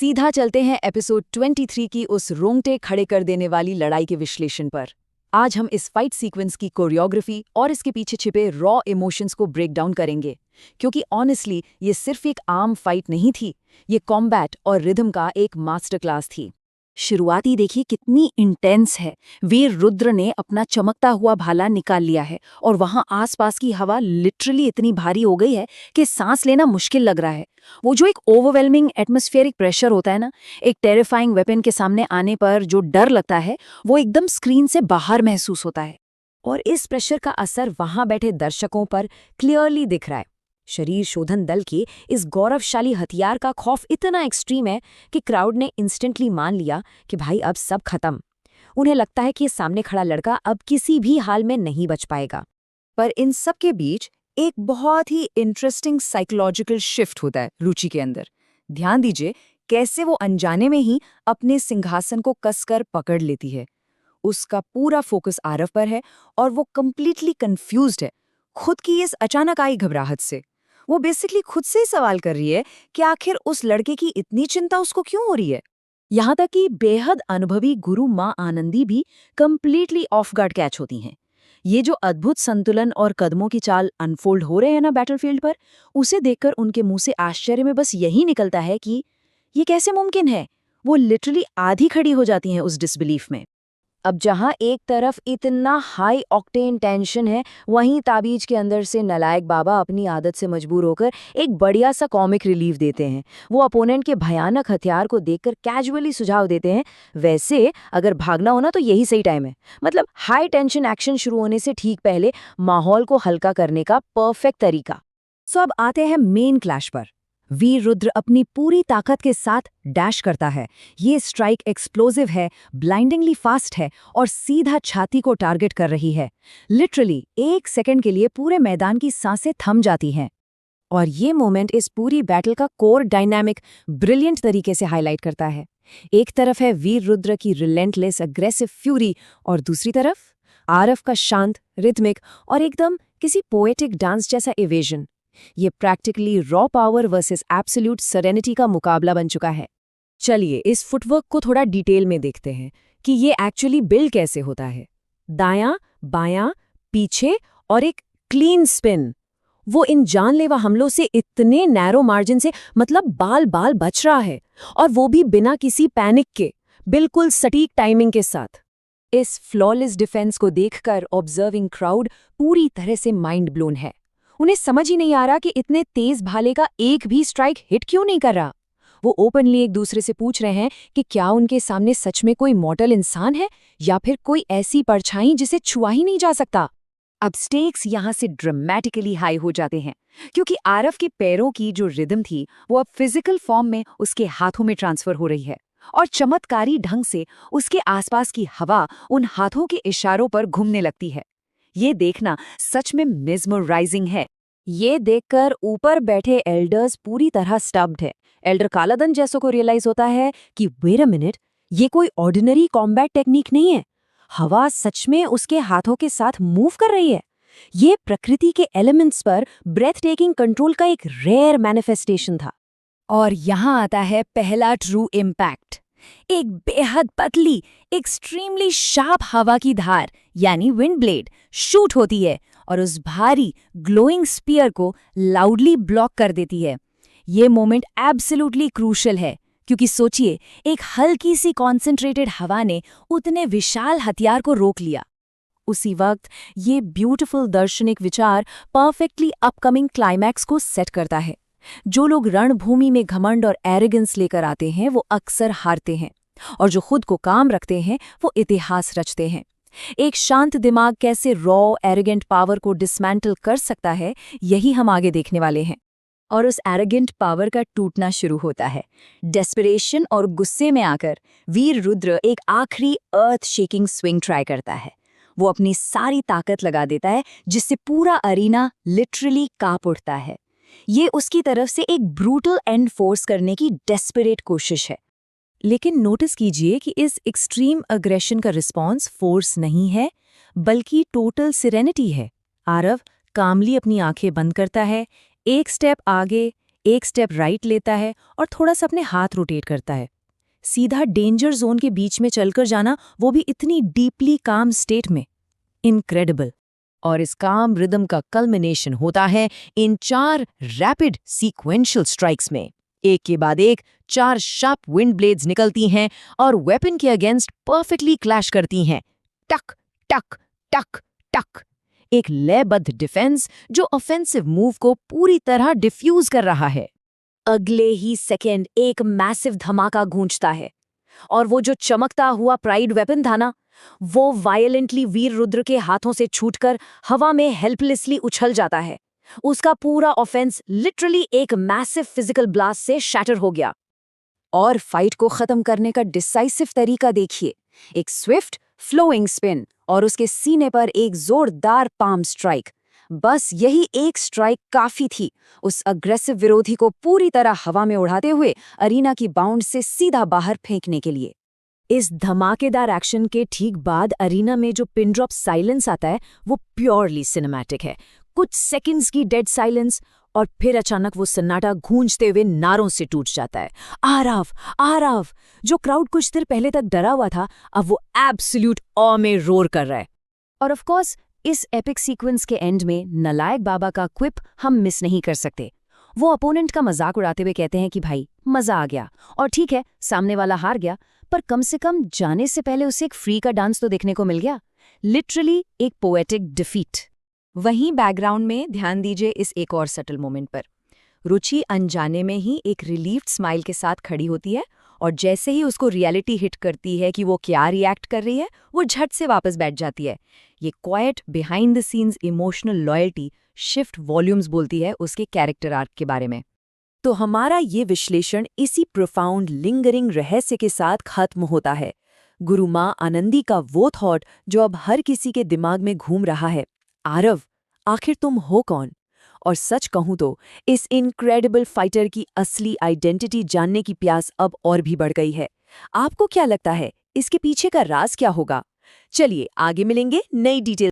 सीधा चलते हैं एपिसोड 23 की उस रोंगटे खड़े कर देने वाली लड़ाई के विश्लेषण पर। आज हम इस फाइट सीक्वेंस की कोरियोग्राफी और इसके पीछे छिपे रॉ इमोशंस को ब्रेक डाउन करेंगे, क्योंकि ऑनेस्टली ये सिर्फ एक आम फाइट नहीं थी, ये कॉम्बैट और रिदम का एक मास्टर क्लास थी। शुरुआती देखिए कितनी इंटेंस है। वीर रुद्र ने अपना चमकता हुआ भाला निकाल लिया है और वहां आसपास की हवा लिटरली इतनी भारी हो गई है कि सांस लेना मुश्किल लग रहा है। वो जो एक ओवरवेलमिंग एटमॉस्फेरिक प्रेशर होता है ना, एक टेरिफाइंग वेपन के सामने आने पर जो डर लगता है, वो एकदम स्क्रीन से बाहर महसूस होता है। और इस प्रेशर का असर वहां बैठे दर्शकों पर क्लियरली दिख रहा है। शरीर शोधन दल के इस गौरवशाली हथियार का खौफ इतना एक्सट्रीम है कि क्राउड ने इंस्टेंटली मान लिया कि भाई अब सब खत्म। उन्हें लगता है कि सामने खड़ा लड़का अब किसी भी हाल में नहीं बच पाएगा। पर इन सब के बीच एक बहुत ही इंटरेस्टिंग साइकोलॉजिकल शिफ्ट होता है रुचि के अंदर। ध्यान दीजिए कैसे वो अनजाने में ही अपने सिंहासन को कसकर पकड़ लेती है। उसका पूरा फोकस आरव पर है और वो कंप्लीटली कंफ्यूज्ड है खुद की इस अचानक आई घबराहट से। वो बेसिकली खुद से ही सवाल कर रही है कि आखिर उस लड़के की इतनी चिंता उसको क्यों हो रही है। यहाँ तक कि बेहद अनुभवी गुरु माँ आनंदी भी कंप्लीटली ऑफ गार्ड कैच होती हैं। ये जो अद्भुत संतुलन और कदमों की चाल अनफोल्ड हो रहे हैं ना बैटलफील्ड पर, उसे देखकर उनके मुंह से आश्चर्य में बस यही निकलता है कि ये कैसे मुमकिन है। वो लिटरली आधी खड़ी हो जाती हैं उस डिसबिलीफ में। अब जहां एक तरफ इतना हाई ऑक्टेन टेंशन है, वहीं ताबीज के अंदर से नलायक बाबा अपनी आदत से मजबूर होकर एक बढ़िया सा कॉमिक रिलीफ देते हैं। वो अपोनेंट के भयानक हथियार को देखकर कैजुअली सुझाव देते हैं, वैसे अगर भागना हो ना तो यही सही टाइम है। मतलब हाई टेंशन एक्शन शुरू होने से ठीक पहले माहौल को हल्का करने का परफेक्ट तरीका। सो अब आते हैं मेन क्लैश पर। वीर रुद्र अपनी पूरी ताकत के साथ डैश करता है। ये स्ट्राइक एक्सप्लोसिव है, ब्लाइंडिंगली फास्ट है और सीधा छाती को टारगेट कर रही है। लिटरली 1 सेकंड के लिए पूरे मैदान की सांसें थम जाती हैं। और ये मोमेंट इस पूरी बैटल का कोर डायनामिक ब्रिलियंट तरीके से हाईलाइट करता है। एक तरफ है वीर रुद्र की रिलेंटलेस अग्रेसिव फ्यूरी और दूसरी तरफ आरव का शांत, रिथमिक और एकदम किसी पोएटिक डांस जैसा इवेजन। ये practically raw power versus absolute serenity का मुकाबला बन चुका है। चलिए इस फुटवर्क को थोड़ा डिटेल में देखते हैं कि ये एक्चुअली बिल्ड कैसे होता है। दायां, बायां, पीछे और एक क्लीन स्पिन। वो इन जानलेवा हमलों से इतने नैरो मार्जिन से मतलब बाल बाल बच रहा है, और वो भी बिना किसी पैनिक के, बिल्कुल सटीक टाइमिंग के साथ। इस फ्लॉलेस डिफेंस को देखकर ऑब्जर्विंग क्राउड पूरी तरह से माइंड ब्लोन है। उन्हें समझ ही नहीं आ रहा कि इतने तेज भाले का एक भी स्ट्राइक हिट क्यों नहीं कर रहा। वो ओपनली एक दूसरे से पूछ रहे हैं कि क्या उनके सामने सच में कोई मॉर्टल इंसान है या फिर कोई ऐसी परछाई जिसे छुआ ही नहीं जा सकता। अब स्टेक्स यहाँ से ड्रामेटिकली हाई हो जाते हैं, क्योंकि आरव के पैरों की जो रिदम थी वो अब फिजिकल फॉर्म में उसके हाथों में ट्रांसफर हो रही है, और चमत्कारी ढंग से उसके आसपास की हवा उन हाथों के इशारों पर घूमने लगती है। ये देखना सच में मेस्मराइजिंग है। ये देखकर ऊपर बैठे एल्डर्स पूरी तरह स्टब्ड है। एल्डर कालादन जैसों को रियलाइज होता है कि वेट अ मिनट, ये कोई ऑर्डिनरी कॉम्बैट टेक्निक नहीं है। हवा सच में उसके हाथों के साथ मूव कर रही है। ये प्रकृति के एलिमेंट्स पर ब्रेथ टेकिंग कंट्रोल का एक रेयर मैनिफेस्टेशन था। और यहाँ आता है पहला ट्रू इम्पैक्ट। एक बेहद पतली, एक्सट्रीमली शार्प हवा की धार यानी विंड ब्लेड शूट होती है और उस भारी ग्लोइंग स्पीयर को लाउडली ब्लॉक कर देती है। ये मोमेंट एब्सोल्युटली क्रूशल है, क्योंकि सोचिए एक हल्की सी कॉन्सेंट्रेटेड हवा ने उतने विशाल हथियार को रोक लिया। उसी वक्त ये ब्यूटीफुल दार्शनिक विचार परफेक्टली अपकमिंग क्लाइमैक्स को सेट करता है। जो लोग रणभूमि में घमंड और एरोगेंस लेकर आते हैं वो अक्सर हारते हैं, और जो खुद को काम रखते हैं वो इतिहास रचते हैं। एक शांत दिमाग कैसे रॉ एरोगेंट पावर को डिसमेंटल कर सकता है, यही हम आगे देखने वाले हैं। और उस एरोगेंट पावर का टूटना शुरू होता है। डेस्परेशन और गुस्से में आकर वीर रुद्र एक आखिरी अर्थ शेकिंग स्विंग ट्राई करता है। वो अपनी सारी ताकत लगा देता है, जिससे पूरा अरीना लिटरली कांप उठता है। ये उसकी तरफ से एक ब्रूटल एंड फोर्स करने की डेस्परेट कोशिश है। लेकिन नोटिस कीजिए कि इस एक्सट्रीम अग्रेशन का रिस्पॉन्स फोर्स नहीं है, बल्कि टोटल सिरेनिटी है। आरव कामली अपनी आंखें बंद करता है, एक स्टेप आगे, एक स्टेप राइट लेता है और थोड़ा सा अपने हाथ रोटेट करता है। सीधा डेंजर जोन के बीच में चलकर जाना, वो भी इतनी डीपली काम स्टेट में। इनक्रेडिबल। और इस काम रिदम का कल्मिनेशन होता है इन 4 रैपिड सीक्वेंशियल स्ट्राइक्स में। एक के बाद एक 4 शार्प विंड ब्लेड्स निकलती हैं और वेपन के अगेंस्ट परफेक्टली क्लैश करती हैं। टक टक टक टक। एक लयबद्ध डिफेंस जो ऑफेंसिव मूव को पूरी तरह डिफ्यूज कर रहा है। अगले ही सेकेंड एक मैसिव धमाका गूंजता है, और वो जो चमकता हुआ प्राइड वेपन था ना, वो वायलेंटली वीर रुद्र के हाथों से छूटकर हवा में हेल्पलेसली उछल जाता है। उसका पूरा ऑफेंस लिटरली एक मैसिव फिजिकल ब्लास्ट से शैटर हो गया। और फाइट को खत्म करने का डिसाइसिव तरीका देखिए। एक स्विफ्ट फ्लोइंग स्पिन और उसके सीने पर एक जोरदार पाम स्ट्राइक। बस यही एक स्ट्राइक काफी थी उस अग्रेसिव विरोधी को पूरी तरह हवा में उड़ाते हुए अरीना की बाउंड से सीधा बाहर फेंकने के लिए। इस धमाकेदार एक्शन के ठीक बाद अरीना में जो पिन ड्रॉप साइलेंस आता है, वो प्योरली सिनेमैटिक है। कुछ सेकंड्स की डेड साइलेंस, और फिर अचानक वो सन्नाटा गूंजते हुए नारों से टूट जाता है। आरव, आरव। जो क्राउड कुछ देर पहले तक डरा हुआ था, अब वो एब्सोल्यूट ऑ में रोर कर रहा है। और ऑफ कोर्स इस एपिक सीक्वेंस के एंड में नलायक बाबा का क्विप हम मिस नहीं कर सकते। वो अपोनेंट का मजाक उड़ाते हुए कहते हैं कि भाई मजा आ गया, और ठीक है सामने वाला हार गया, पर कम से कम जाने से पहले उसे एक फ्री का डांस तो देखने को मिल गया। लिटरली एक पोएटिक डिफीट। वहीं बैकग्राउंड में ध्यान दीजिए इस एक और सटल मोमेंट पर। रुचि अनजाने में ही एक रिलीव्ड स्माइल के साथ खड़ी होती है, और जैसे ही उसको रियलिटी हिट करती है कि वो क्या रिएक्ट कर रही है, वो झट से वापस बैठ जाती है। ये quite behind the scenes emotional loyalty shift volumes बोलती है उसके कैरेक्टर आर्क के बारे में। तो हमारा ये विश्लेषण इसी प्रोफाउंड लिंगरिंग रहस्य के साथ खत्म होता है। गुरु माँ आनंदी का वो थॉट जो अब हर किसी के दिमाग में घूम रहा है, आरव, आखिर तुम हो कौन? और सच कहूं तो इस इनक्रेडिबल फाइटर की असली आइडेंटिटी जानने की प्यास अब और भी बढ़ गई है। आपको क्या लगता है, इसके पीछे का राज क्या होगा? चलिए आगे मिलेंगे नई डिटेल।